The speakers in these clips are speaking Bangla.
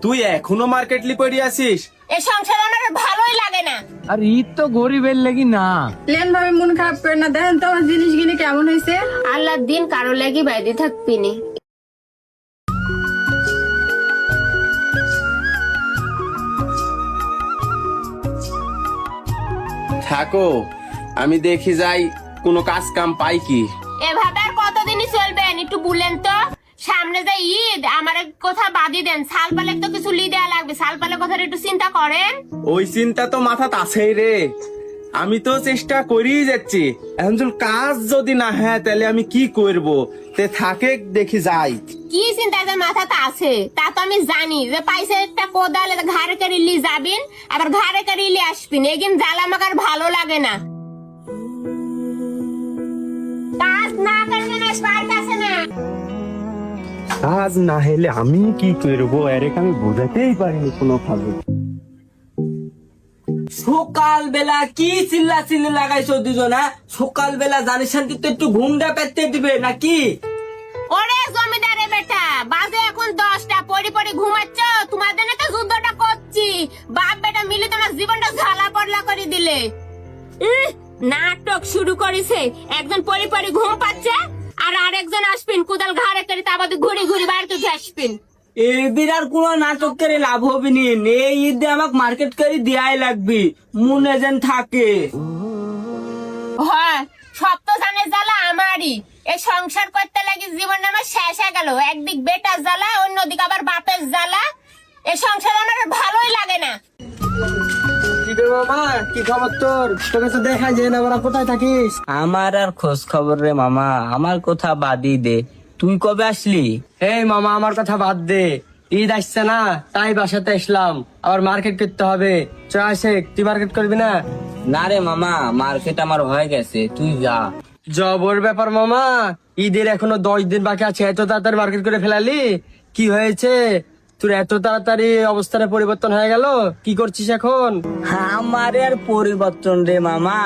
তুই এখনো মার্কেটলি পড়ে আছিস? এই সংসার আমার ভালোই লাগে না। আর ঈদ তো গরিবের লাগি না। লেন ভাবে মন খারাপ করে না, দেখেন তো আমার জিনিস কিনে কেমন হয়েছে। আল্লাহর দিন কারো লাগি বাইরে থাকবিনি। থাকো, আমি দেখি যাই কোনো কাজ কাম পাই কি। এভাবে আর কতদিনই চলবেন একটু বললেন তো। সামনে যে ঈদ, আমার কথা বাদি দেন, সাল পালে তো কিছু লি দেওয়া লাগবে, সাল পালে কথা একটু চিন্তা করেন। ওই চিন্তা তো মাথাত আছেই রে, আমি তো চেষ্টা করেই যাচ্ছি। এখন যদি কাজ যদি না হয় তাহলে আমি কি করব? তে থাকে দেখি যাই। কি চিন্তা যে মাথাতে আছে তা তো আমি জানি, যে পাইছে একটা কোদাল ঘাড়ে করে লি যাবেন, আবার ঘাড়ে করে লি আসবেন, এগিন জ্বালা আমাকে আর ভালো লাগে না। কাজ না করলে না পারতাছে না। কাজ না হলে আমি কি করবো? আরে আমি বোঝাতেই পারিনি কোনো ভাবে। সকাল বেলা কি চিল্লা চিল্লি লাগাইছো দুজনা? সকাল বেলা জানিস শান্তি তো একটু ঘুমটা পেতে দিবে নাকি? ওরে জমিদারে বেটা, বাজে এখন 10টা, পড়ি পড়ি ঘুমাচ্ছ। তোমাদের তো যুদ্ধটা করছি, বাপ বেটা মিলে তোমার জীবনটা ঝালা পড়লা করে দিলে। নাটক শুরু করেছে, একজন পড়ি পড়ি ঘুম পাচ্ছে, আর আরেকজন আসবেন কোদাল ঘাড়ে করে তাবাদে ঘুরে ঘুরে বাড়িতে আসবেন। এদের আর কোন নাটক করে লাভ হবে নি। এই ঈদে আমাকে মার্কেট করে দেয়াই লাগবে, মনে যেন থাকে। হ্যাঁ, সব তো জানে জ্বালা আমারই। এই সংসার করতে লাগি জীবন আমার শেষ হয়ে গেল। একদিক বেটার জ্বালা, অন্যদিক আবার বাপের জ্বালা। এই সংসার আমার ভালোই লাগে না। কি রে মামা, কি খবর তোর? তোকে তো দেখা যায় না, বড় কোথায় থাকিস? আমার আর খোঁজ খবর রে মামা, আমার কথা বাদই দে। তুই কবে আসলি? এই মামা, আমার কথা বাদ দে। ঈদ আসছে না, তাই বাসাতে আসলাম। আবার মার্কেট করতে হবে। চল আসে, তুই মার্কেট করবি না? না রে মামা, মার্কেট আমার হয়ে গেছে, তুই যা। জবর ব্যাপার মামা, ঈদের এখনো 10 দিন বাকি আছে, এত তাড়াতাড়ি মার্কেট করে ফেলালি? কি হয়েছে তোর এত তাড়াতাড়ি অবস্থানে পরিবর্তন হয়ে গেল? কি করছিস এখন? আমার আর পরিবর্তন রে মামা,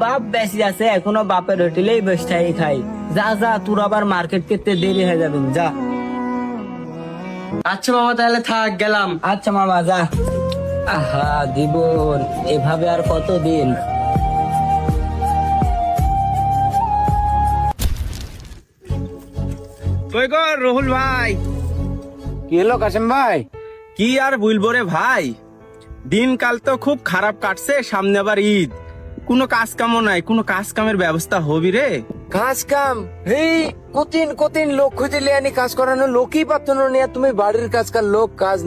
বাপ বেশি আছে, এখনো বাপের হোটেলেই বসে খাই। যা যা, তোর আবার মার্কেট করতে দেরি হয়ে যাবে, যা। আচ্ছা মামা, তাহলে থাক, গেলাম। আচ্ছা মামা, যা। আহা জীবন, এভাবে আর কতদিন? কই গো রহুল ভাই? কি হলো কাসেম ভাই? কি আর বলবো রে ভাই, দিনকাল তো খুব খারাপ কাটছে, সামনে আবার ঈদ। কোনো কাজ কামও নাই, কোনো কাজ কামের ব্যবস্থা হবি রে? কাজ কাম এই কঠিন কঠিন লোক খুঁজে লিয়ে আনি কাজ করানো, লোকই পাচ্ছ না। তুমি বাড়ির কাজ কার লোক কাজ